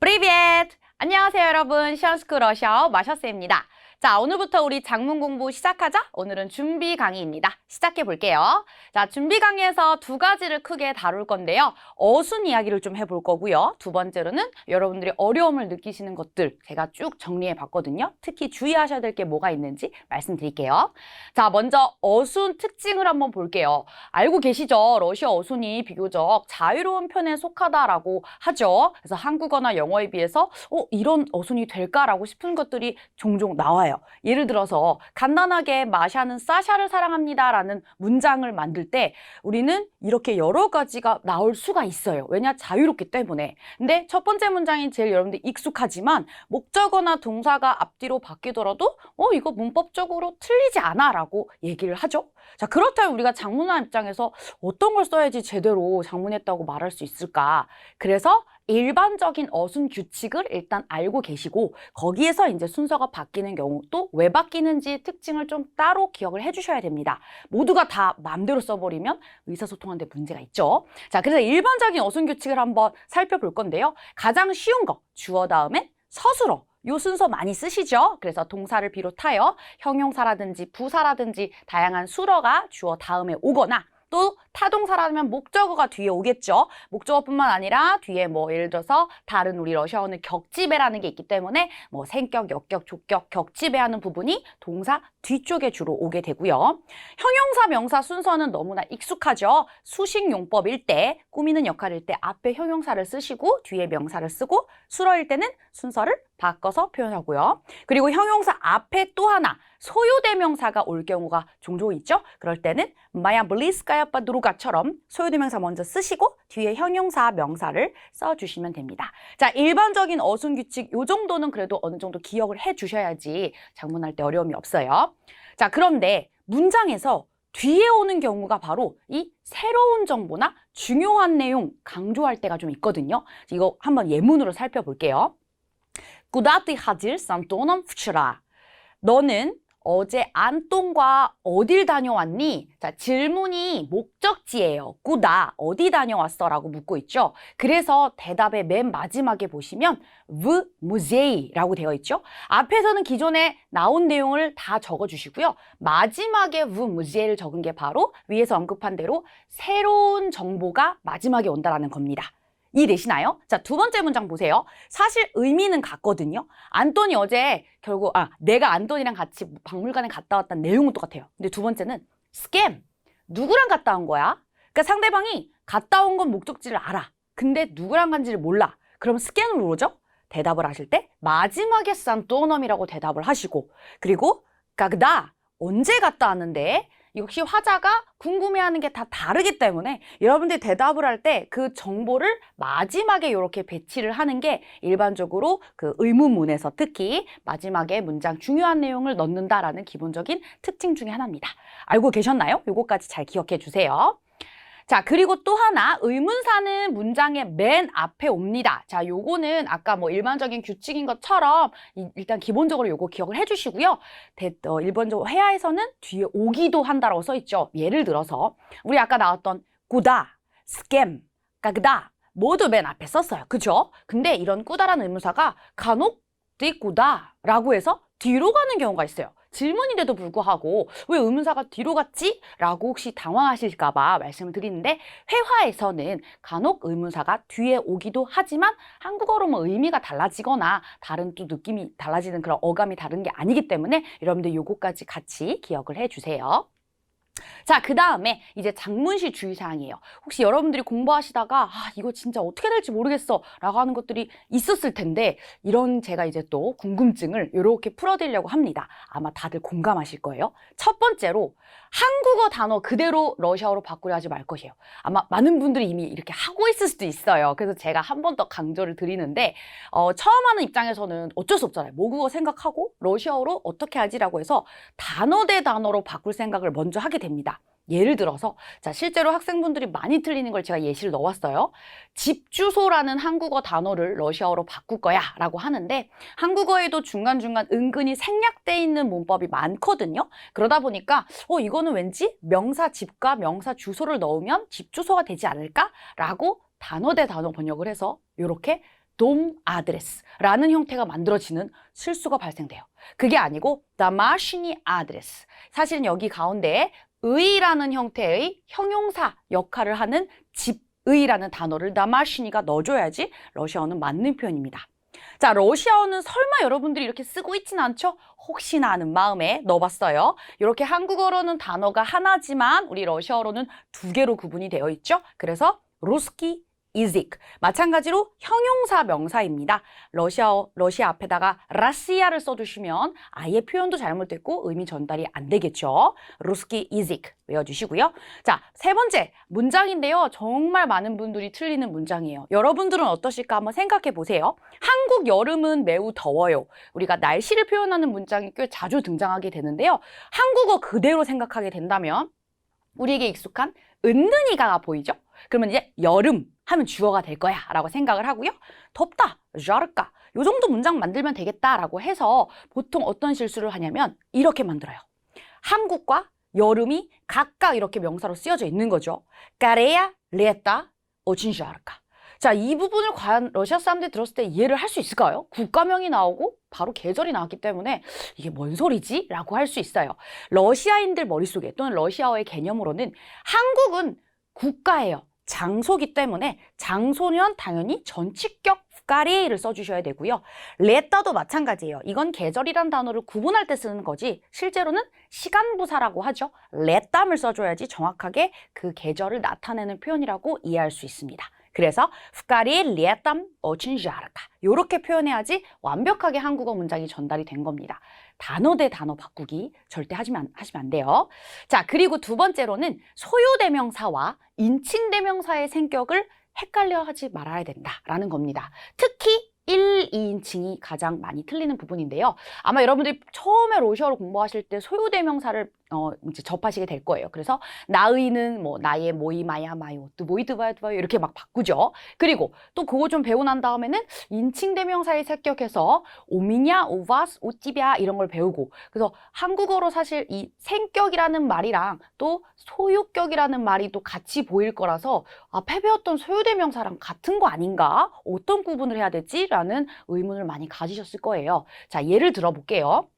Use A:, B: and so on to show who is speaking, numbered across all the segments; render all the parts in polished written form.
A: 프리비엣! 안녕하세요 여러분, 시원스쿨 러시아어 마셔스입니다. 자, 오늘부터 우리 작문 공부 시작하자. 오늘은 준비 강의입니다. 시작해 볼게요. 자, 준비 강의에서 두 가지를 크게 다룰 건데요. 어순 이야기를 좀 해볼 거고요. 두 번째로는 여러분들이 어려움을 느끼시는 것들 제가 쭉 정리해 봤거든요. 특히 주의하셔야 될 게 뭐가 있는지 말씀드릴게요. 자, 먼저 어순 특징을 한번 볼게요. 알고 계시죠? 러시아 어순이 비교적 자유로운 편에 속하다라고 하죠. 그래서 한국어나 영어에 비해서 이런 어순이 될까라고 싶은 것들이 종종 나와요. 예를 들어서 간단하게 마샤는 사샤를 사랑합니다 라는 문장을 만들 때 우리는 이렇게 여러 가지가 나올 수가 있어요. 왜냐? 자유롭기 때문에. 근데 첫 번째 문장이 제일 여러분들 익숙하지만 목적어나 동사가 앞뒤로 바뀌더라도 이거 문법적으로 틀리지 않아 라고 얘기를 하죠. 자, 그렇다면 우리가 작문한 입장에서 어떤 걸 써야지 제대로 작문했다고 말할 수 있을까? 그래서 일반적인 어순 규칙을 일단 알고 계시고 거기에서 이제 순서가 바뀌는 경우 또 왜 바뀌는지 특징을 좀 따로 기억을 해주셔야 됩니다. 모두가 다 마음대로 써버리면 의사소통하는 데 문제가 있죠. 자, 그래서 일반적인 어순 규칙을 한번 살펴볼 건데요. 가장 쉬운 거, 주어 다음엔 서술어. 요 순서 많이 쓰시죠? 그래서 동사를 비롯하여 형용사라든지 부사라든지 다양한 술어가 주어 다음에 오거나 또 타동사라면 목적어가 뒤에 오겠죠. 목적어뿐만 아니라 뒤에 예를 들어서 다른 우리 러시아어는 격지배라는 게 있기 때문에 생격, 역격, 족격, 격지배하는 부분이 동사 뒤쪽에 주로 오게 되고요. 형용사, 명사 순서는 너무나 익숙하죠. 수식용법일 때, 꾸미는 역할일 때 앞에 형용사를 쓰시고 뒤에 명사를 쓰고 술어일 때는 순서를 바꿔서 표현하고요. 그리고 형용사 앞에 또 하나 소요대명사가 올 경우가 종종 있죠. 그럴 때는 마야 블리스카야 빠두루가처럼 소요대명사 먼저 쓰시고 뒤에 형용사 명사를 써주시면 됩니다. 자, 일반적인 어순 규칙 요 정도는 그래도 어느 정도 기억을 해주셔야지 작문할 때 어려움이 없어요. 자, 그런데 문장에서 뒤에 오는 경우가 바로 이 새로운 정보나 중요한 내용 강조할 때가 좀 있거든요. 이거 한번 예문으로 살펴볼게요. Куда ты ходил с Антоном вчера? 너는 어제 안똥과 어딜 다녀왔니? 자, 질문이 목적지예요. 꾸다, 어디 다녀왔어? 라고 묻고 있죠. 그래서 대답의 맨 마지막에 보시면 в музей 라고 되어 있죠. 앞에서는 기존에 나온 내용을 다 적어주시고요. 마지막에 в музей를 적은 게 바로 위에서 언급한 대로 새로운 정보가 마지막에 온다라는 겁니다. 이해되시나요? 자, 두 번째 문장 보세요. 사실 의미는 같거든요. 안톤이 어제 결국 내가 안톤이랑 같이 박물관에 갔다 왔다는 내용은 똑같아요. 근데 두 번째는 스캠. 누구랑 갔다 온 거야? 그러니까 상대방이 갔다 온 건 목적지를 알아. 근데 누구랑 간지를 몰라. 그럼 스캠을 모르죠? 대답을 하실 때 마지막에 산토넘이라고 대답을 하시고 그리고 когда 언제 갔다 왔는데 역시 화자가 궁금해하는 게 다 다르기 때문에 여러분들이 대답을 할 때 그 정보를 마지막에 이렇게 배치를 하는 게 일반적으로 그 의문문에서 특히 마지막에 문장 중요한 내용을 넣는다라는 기본적인 특징 중에 하나입니다. 알고 계셨나요? 요거까지 잘 기억해 주세요. 자, 그리고 또 하나 의문사는 문장의 맨 앞에 옵니다. 자, 요거는 아까 일반적인 규칙인 것처럼 일단 기본적으로 요거 기억을 해주시고요. 일반적으로 회화에서는 뒤에 오기도 한다라고 써있죠. 예를 들어서 우리 아까 나왔던 꾸다, 스캠, 까그다 모두 맨 앞에 썼어요. 그죠? 근데 이런 꾸다라는 의문사가 간혹 띠꾸다라고 해서 뒤로 가는 경우가 있어요. 질문인데도 불구하고 왜 의문사가 뒤로 갔지? 라고 혹시 당황하실까 봐 말씀을 드리는데 회화에서는 간혹 의문사가 뒤에 오기도 하지만 한국어로 의미가 달라지거나 다른 또 느낌이 달라지는 그런 어감이 다른 게 아니기 때문에 여러분들 요거까지 같이 기억을 해주세요. 자, 그 다음에 이제 작문시 주의사항이에요. 혹시 여러분들이 공부하시다가 이거 진짜 어떻게 될지 모르겠어 라고 하는 것들이 있었을 텐데 이런 제가 이제 또 궁금증을 이렇게 풀어드리려고 합니다. 아마 다들 공감하실 거예요. 첫 번째로 한국어 단어 그대로 러시아어로 바꾸려 하지 말 것이에요. 아마 많은 분들이 이미 이렇게 하고 있을 수도 있어요. 그래서 제가 한 번 더 강조를 드리는데 처음 하는 입장에서는 어쩔 수 없잖아요. 모국어 생각하고 러시아어로 어떻게 하지라고 해서 단어 대 단어로 바꿀 생각을 먼저 하게 됩니다. 예를 들어서 자, 실제로 학생분들이 많이 틀리는 걸 제가 예시를 넣었어요. 집 주소라는 한국어 단어를 러시아어로 바꿀 거야 라고 하는데 한국어에도 중간중간 은근히 생략돼 있는 문법이 많거든요. 그러다 보니까 이거는 왠지 명사 집과 명사 주소를 넣으면 집 주소가 되지 않을까? 라고 단어 대 단어 번역을 해서 이렇게 돔 아드레스라는 형태가 만들어지는 실수가 발생돼요. 그게 아니고 домашний 아드레스. 사실은 여기 가운데에 의라는 형태의 형용사 역할을 하는 집의라는 단어를 домашний가 넣어줘야지 러시아어는 맞는 표현입니다. 자, 러시아어는 설마 여러분들이 이렇게 쓰고 있진 않죠? 혹시나 하는 마음에 넣어봤어요. 이렇게 한국어로는 단어가 하나지만 우리 러시아어로는 두 개로 구분이 되어 있죠. 그래서 루스키 이직. 마찬가지로 형용사 명사입니다. 러시아 앞에다가 라시아를 써주시면 아예 표현도 잘못됐고 의미 전달이 안 되겠죠. 루스키 이직 외워주시고요. 자, 세 번째 문장인데요. 정말 많은 분들이 틀리는 문장이에요. 여러분들은 어떠실까 한번 생각해 보세요. 한국 여름은 매우 더워요. 우리가 날씨를 표현하는 문장이 꽤 자주 등장하게 되는데요. 한국어 그대로 생각하게 된다면 우리에게 익숙한 은는이가 보이죠? 그러면 이제 여름 하면 주어가 될 거야 라고 생각을 하고요. 덥다, жарко. 요 정도 문장 만들면 되겠다라고 해서 보통 어떤 실수를 하냐면 이렇게 만들어요. 한국과 여름이 각각 이렇게 명사로 쓰여져 있는 거죠. 까레야, 레따, очень жарко. 자, 이 부분을 과연 러시아 사람들이 들었을 때 이해를 할 수 있을까요? 국가명이 나오고 바로 계절이 나왔기 때문에 이게 뭔 소리지? 라고 할 수 있어요. 러시아인들 머릿속에 또는 러시아어의 개념으로는 한국은 국가예요. 장소기 때문에 장소면 당연히 전치격 까리를 써주셔야 되고요. 레따도 마찬가지예요. 이건 계절이란 단어를 구분할 때 쓰는 거지 실제로는 시간부사라고 하죠. 레땀을 써줘야지 정확하게 그 계절을 나타내는 표현이라고 이해할 수 있습니다. 그래서 вкаре летом очень жарко. 이렇게 표현해야지 완벽하게 한국어 문장이 전달이 된 겁니다. 단어 대 단어 바꾸기 절대 하시면 안 돼요. 자, 그리고 두 번째로는 소유대명사와 인칭대명사의 생격을 헷갈려 하지 말아야 된다라는 겁니다. 특히 1, 2인칭이 가장 많이 틀리는 부분인데요. 아마 여러분들이 처음에 러시아어를 공부하실 때 소유대명사를 이제 접하시게 될 거예요. 그래서 나의는 뭐 나의 모이 마야 마요 또 모이 드바야 드바요 이렇게 막 바꾸죠. 그리고 또 그거 좀 배우고 난 다음에는 인칭대명사에 생격해서 오미냐, 오바스, 오티비아 이런 걸 배우고 그래서 한국어로 사실 이 생격이라는 말이랑 또 소유격이라는 말이 또 같이 보일 거라서 앞에 배웠던 소유대명사랑 같은 거 아닌가? 어떤 구분을 해야 되지? 라는 의문을 많이 가지셨을 거예요. 자, 예를 들어 볼게요.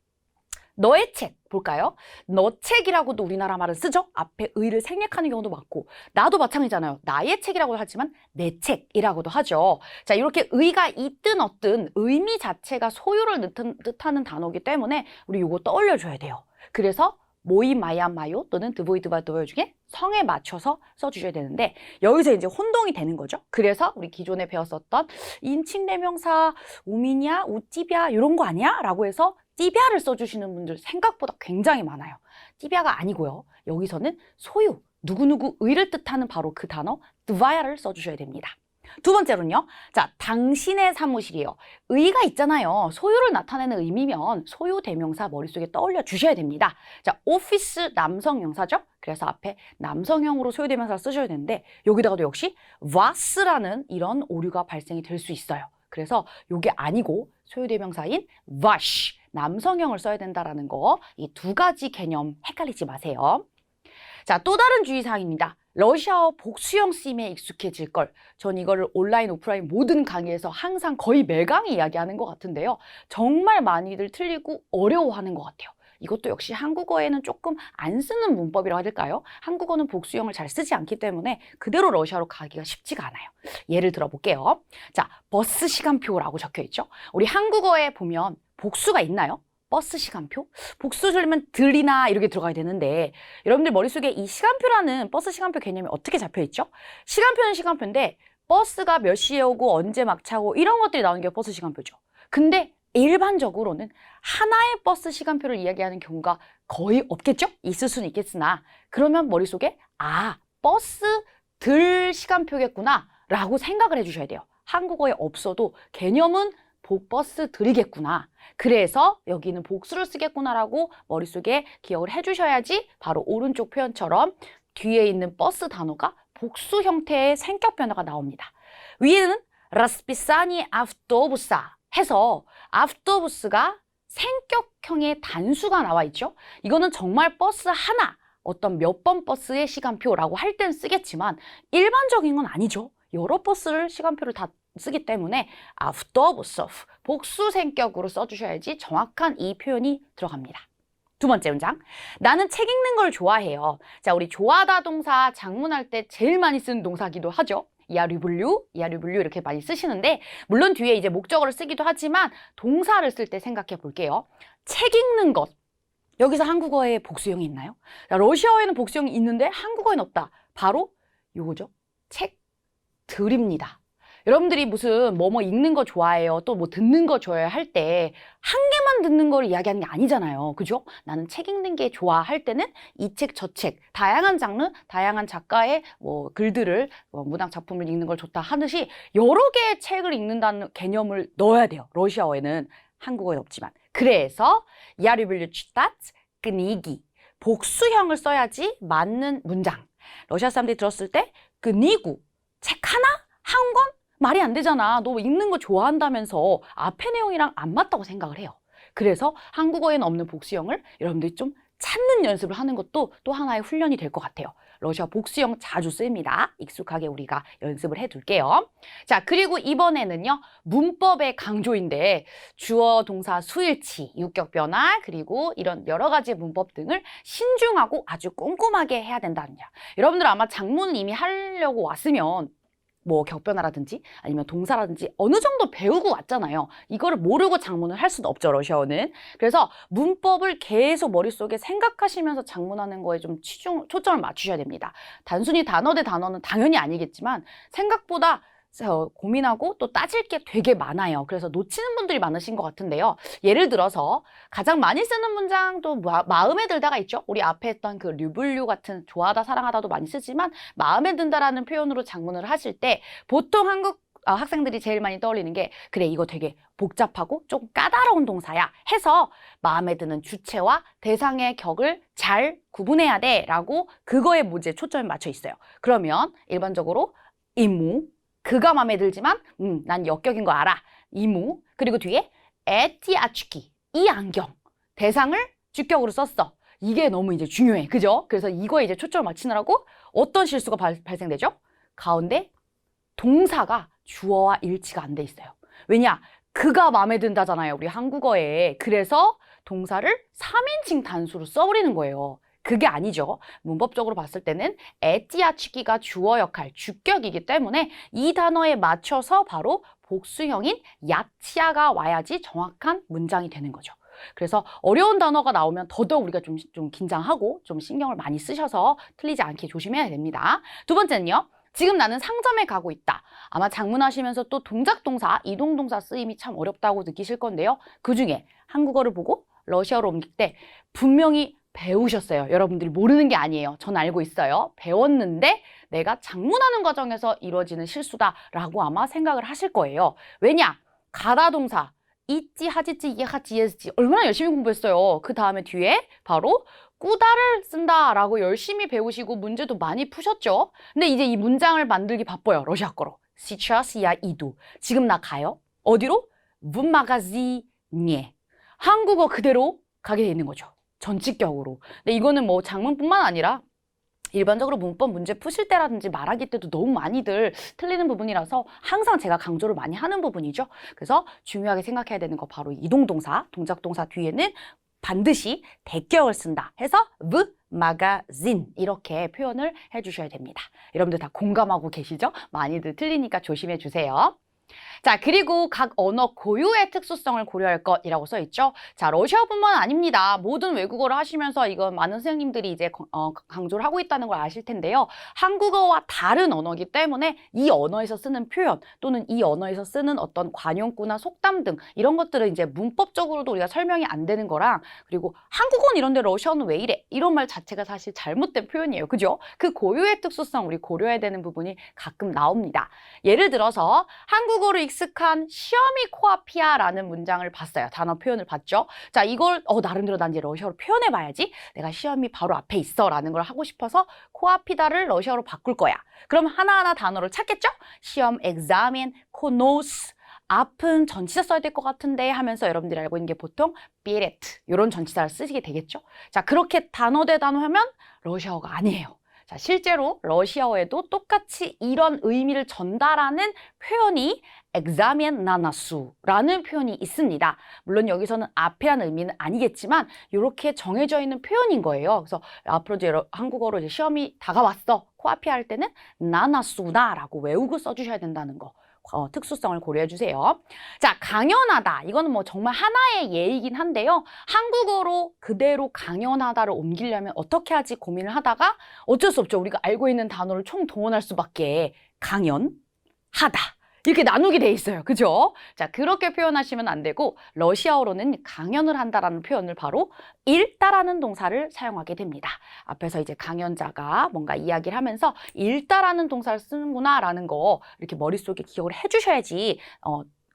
A: 너의 책 볼까요? 너 책이라고도 우리나라 말은 쓰죠? 앞에 의를 생략하는 경우도 많고 나도 마찬가지잖아요. 나의 책이라고도 하지만 내 책이라고도 하죠. 자, 이렇게 의가 있든 없든 의미 자체가 소유를 뜻하는 단어이기 때문에 우리 이거 떠올려줘야 돼요. 그래서 모이 마야 마요 또는 드보이드바 드보요 중에 성에 맞춰서 써주셔야 되는데 여기서 이제 혼동이 되는 거죠. 그래서 우리 기존에 배웠었던 인칭대명사 우미냐, 우띠비아 이런 거 아니야? 라고 해서 띠비아를 써주시는 분들 생각보다 굉장히 많아요. 띠비아가 아니고요. 여기서는 소유, 누구누구 의를 뜻하는 바로 그 단어 드바야를 써주셔야 됩니다. 두 번째로는요. 자, 당신의 사무실이요. 의가 있잖아요. 소유를 나타내는 의미면 소유 대명사 머릿속에 떠올려 주셔야 됩니다. 자, 오피스 남성명사죠. 그래서 앞에 남성형으로 소유 대명사 쓰셔야 되는데 여기다가도 역시 와스라는 이런 오류가 발생이 될 수 있어요. 그래서 이게 아니고 소유 대명사인 와시 남성형을 써야 된다라는 거, 이 두 가지 개념 헷갈리지 마세요. 자, 또 다른 주의사항입니다. 러시아어 복수형 쓰임에 익숙해질 걸. 전 이거를 온라인, 오프라인 모든 강의에서 항상 거의 매강이 이야기하는 것 같은데요. 정말 많이들 틀리고 어려워하는 것 같아요. 이것도 역시 한국어에는 조금 안 쓰는 문법이라고 해야 될까요? 한국어는 복수형을 잘 쓰지 않기 때문에 그대로 러시아로 가기가 쉽지가 않아요. 예를 들어 볼게요. 자, 버스 시간표라고 적혀 있죠. 우리 한국어에 보면 복수가 있나요? 버스 시간표? 복수 줄이면 들이나 이렇게 들어가야 되는데 여러분들 머릿속에 이 시간표라는 버스 시간표 개념이 어떻게 잡혀 있죠? 시간표는 시간표인데 버스가 몇 시에 오고 언제 막차고 이런 것들이 나오는 게 버스 시간표죠. 근데 일반적으로는 하나의 버스 시간표를 이야기하는 경우가 거의 없겠죠? 있을 수는 있겠으나 그러면 머릿속에 버스 들 시간표겠구나 라고 생각을 해주셔야 돼요. 한국어에 없어도 개념은 버스 들이겠구나. 그래서 여기는 복수를 쓰겠구나라고 머릿속에 기억을 해주셔야지 바로 오른쪽 표현처럼 뒤에 있는 버스 단어가 복수 형태의 생격 변화가 나옵니다. 위에는 расписание автобуса 해서 автобус가 생격형의 단수가 나와 있죠. 이거는 정말 버스 하나, 어떤 몇 번 버스의 시간표라고 할 땐 쓰겠지만 일반적인 건 아니죠. 여러 버스를 시간표를 다 쓰기 때문에 автобусов 복수생격으로 써주셔야지 정확한 이 표현이 들어갑니다. 두 번째 문장. 나는 책 읽는 걸 좋아해요. 자, 우리 좋아하다 동사 장문할 때 제일 많이 쓰는 동사기도 하죠. 이하류블류 이렇게 많이 쓰시는데 물론 뒤에 이제 목적어를 쓰기도 하지만 동사를 쓸 때 생각해 볼게요. 책 읽는 것. 여기서 한국어에 복수형이 있나요? 자, 러시아어에는 복수형이 있는데 한국어에는 없다. 바로 요거죠. 책들입니다. 여러분들이 무슨 뭐뭐 읽는 거 좋아해요. 또 뭐 듣는 거 좋아해요 할 때 한 개만 듣는 걸 이야기하는 게 아니잖아요. 그죠? 나는 책 읽는 게 좋아 할 때는 이 책, 저 책, 다양한 장르, 다양한 작가의 뭐 글들을 문학 작품을 읽는 걸 좋다 하듯이 여러 개의 책을 읽는다는 개념을 넣어야 돼요. 러시아어에는 한국어에 없지만. 그래서 Я люблю читать книги. 복수형을 써야지 맞는 문장. 러시아 사람들이 들었을 때 그니구 책 하나? 한 권? 말이 안 되잖아. 너 읽는 거 좋아한다면서 앞에 내용이랑 안 맞다고 생각을 해요. 그래서 한국어에는 없는 복수형을 여러분들이 좀 찾는 연습을 하는 것도 또 하나의 훈련이 될 것 같아요. 러시아 복수형 자주 씁니다. 익숙하게 우리가 연습을 해둘게요. 자, 그리고 이번에는요. 문법의 강조인데 주어, 동사, 수일치, 유격 변화, 그리고 이런 여러 가지 문법 등을 신중하고 아주 꼼꼼하게 해야 된다는 거. 여러분들 아마 장문은 이미 하려고 왔으면 뭐 격변화라든지 아니면 동사라든지 어느 정도 배우고 왔잖아요. 이거를 모르고 장문을 할 수는 없죠, 러시아어는. 그래서 문법을 계속 머릿속에 생각하시면서 장문하는 거에 좀 초점을 맞추셔야 됩니다. 단순히 단어 대 단어는 당연히 아니겠지만 생각보다 고민하고 또 따질 게 되게 많아요. 그래서 놓치는 분들이 많으신 것 같은데요. 예를 들어서 가장 많이 쓰는 문장 또 마음에 들다가 있죠. 우리 앞에 했던 그 류블류 같은 좋아하다 사랑하다도 많이 쓰지만 마음에 든다라는 표현으로 장문을 하실 때 보통 한국 학생들이 제일 많이 떠올리는 게 그래 이거 되게 복잡하고 좀 까다로운 동사야 해서 마음에 드는 주체와 대상의 격을 잘 구분해야 돼 라고 그거에 문제에 초점을 맞춰 있어요. 그러면 일반적으로 이무 그가 마음에 들지만 난 역격인 거 알아. 이무. 그리고 뒤에 에티 아추키. 이 안경. 대상을 주격으로 썼어. 이게 너무 이제 중요해. 그죠? 그래서 이거에 이제 초점을 맞추느라고 어떤 실수가 발생되죠? 가운데 동사가 주어와 일치가 안 돼 있어요. 왜냐? 그가 마음에 든다잖아요. 우리 한국어에. 그래서 동사를 3인칭 단수로 써버리는 거예요. 그게 아니죠. 문법적으로 봤을 때는 에티아치기가 주어 역할, 주격이기 때문에 이 단어에 맞춰서 바로 복수형인 야치아가 와야지 정확한 문장이 되는 거죠. 그래서 어려운 단어가 나오면 더더욱 우리가 좀 긴장하고 좀 신경을 많이 쓰셔서 틀리지 않게 조심해야 됩니다. 두 번째는요. 지금 나는 상점에 가고 있다. 아마 장문하시면서 또 동작동사, 이동동사 쓰임이 참 어렵다고 느끼실 건데요. 그중에 한국어를 보고 러시아어로 옮길 때 분명히 배우셨어요. 여러분들이 모르는 게 아니에요. 전 알고 있어요. 배웠는데 내가 장문하는 과정에서 이루어지는 실수다라고 아마 생각을 하실 거예요. 왜냐? 가다 동사 있지, 하지지, 예하지, 예스지 얼마나 열심히 공부했어요. 그 다음에 뒤에 바로 꾸다를 쓴다라고 열심히 배우시고 문제도 많이 푸셨죠. 근데 이제 이 문장을 만들기 바빠요. 러시아 거로. Сейчас я иду. 지금 나 가요. 어디로? В магазине. 한국어 그대로 가게 돼 있는 거죠. 전치격으로. 근데 이거는 뭐 장문뿐만 아니라 일반적으로 문법 문제 푸실 때라든지 말하기 때도 너무 많이들 틀리는 부분이라서 항상 제가 강조를 많이 하는 부분이죠. 그래서 중요하게 생각해야 되는 거 바로 이동동사, 동작동사 뒤에는 반드시 대격을 쓴다 해서 v magazine 이렇게 표현을 해주셔야 됩니다. 여러분들 다 공감하고 계시죠? 많이들 틀리니까 조심해 주세요. 자, 그리고 각 언어 고유의 특수성을 고려할 것이라고 써 있죠. 자, 러시아뿐만 아닙니다. 모든 외국어를 하시면서 이건 많은 선생님들이 이제 강조를 하고 있다는 걸 아실 텐데요. 한국어와 다른 언어이기 때문에 이 언어에서 쓰는 표현 또는 이 언어에서 쓰는 어떤 관용구나 속담 등 이런 것들은 이제 문법적으로도 우리가 설명이 안 되는 거랑 그리고 한국어는 이런데 러시아어는 왜 이래? 이런 말 자체가 사실 잘못된 표현이에요. 그죠? 그 고유의 특수성 우리 고려해야 되는 부분이 가끔 나옵니다. 예를 들어서 한국어로 익숙한 시어미 코앞이야라는 문장을 봤어요. 단어 표현을 봤죠. 자, 이걸 나름대로 난 이제 러시아어로 표현해봐야지. 내가 시험이 바로 앞에 있어라는 걸 하고 싶어서 코앞이다를 러시아어로 바꿀 거야. 그럼 하나하나 단어를 찾겠죠? 시험, examen, 코노스. 앞은 전치사 써야 될 것 같은데 하면서 여러분들이 알고 있는 게 보통 비레트 이런 전치사를 쓰시게 되겠죠. 자, 그렇게 단어 대 단어 하면 러시아어가 아니에요. 자, 실제로 러시아어에도 똑같이 이런 의미를 전달하는 표현이 examen 나나수라는 표현이 있습니다. 물론 여기서는 앞이라는 의미는 아니겠지만 이렇게 정해져 있는 표현인 거예요. 그래서 앞으로 이제 한국어로 이제 시험이 다가왔어. 코앞이 할 때는 나나수다라고 외우고 써주셔야 된다는 거. 특수성을 고려해 주세요. 자, 강연하다. 이거는 뭐 정말 하나의 예이긴 한데요. 한국어로 그대로 강연하다를 옮기려면 어떻게 하지 고민을 하다가 어쩔 수 없죠. 우리가 알고 있는 단어를 총동원할 수밖에. 강연, 하다. 이렇게 나누게 돼 있어요. 그죠? 자, 그렇게 표현하시면 안 되고 러시아어로는 강연을 한다라는 표현을 바로 읽다라는 동사를 사용하게 됩니다. 앞에서 이제 강연자가 뭔가 이야기를 하면서 읽다라는 동사를 쓰는구나 라는 거 이렇게 머릿속에 기억을 해주셔야지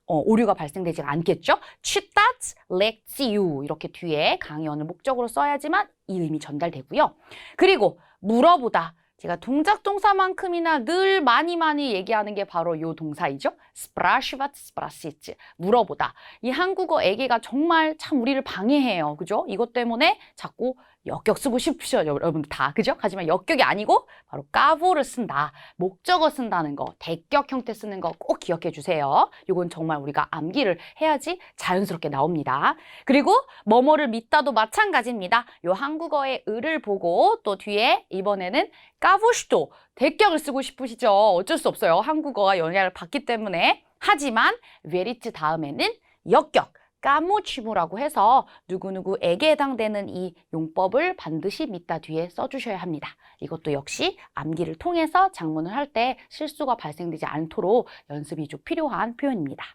A: 오류가 발생되지 않겠죠? 취따츠 렉치유 이렇게 뒤에 강연을 목적으로 써야지만 이 의미 전달되고요. 그리고 물어보다. 제가 동작 동사만큼이나 늘 많이 얘기하는 게 바로 이 동사이죠. 스프라시바트 스프라시츠 물어보다. 이 한국어 애계가 정말 참 우리를 방해해요. 그죠? 이것 때문에 자꾸 역격 쓰고 싶으셔 여러분 다. 그죠? 하지만 역격이 아니고 바로 까보를 쓴다. 목적어 쓴다는 거, 대격 형태 쓰는 거 꼭 기억해 주세요. 이건 정말 우리가 암기를 해야지 자연스럽게 나옵니다. 그리고 뭐뭐를 믿다도 마찬가지입니다. 이 한국어의 을을 보고 또 뒤에 이번에는 까보시도 대격을 쓰고 싶으시죠? 어쩔 수 없어요. 한국어가 영향을 받기 때문에. 하지만 베리츠 다음에는 역격. 까무치무라고 해서 누구누구에게 해당되는 이 용법을 반드시 믿다 뒤에 써주셔야 합니다. 이것도 역시 암기를 통해서 작문을 할 때 실수가 발생되지 않도록 연습이 좀 필요한 표현입니다.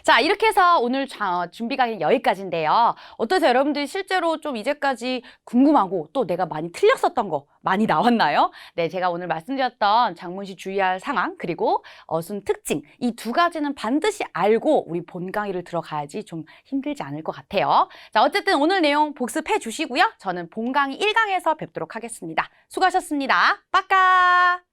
A: 자, 이렇게 해서 오늘 준비 강의는 여기까지인데요. 어떠세요? 여러분들이 실제로 좀 이제까지 궁금하고 또 내가 많이 틀렸었던 거 많이 나왔나요? 네, 제가 오늘 말씀드렸던 작문시 주의할 상황 그리고 어순 특징 이 두 가지는 반드시 알고 우리 본 강의를 들어가야지 좀 힘들지 않을 것 같아요. 자, 어쨌든 오늘 내용 복습해 주시고요. 저는 본 강의 1강에서 뵙도록 하겠습니다. 수고하셨습니다. 빠까!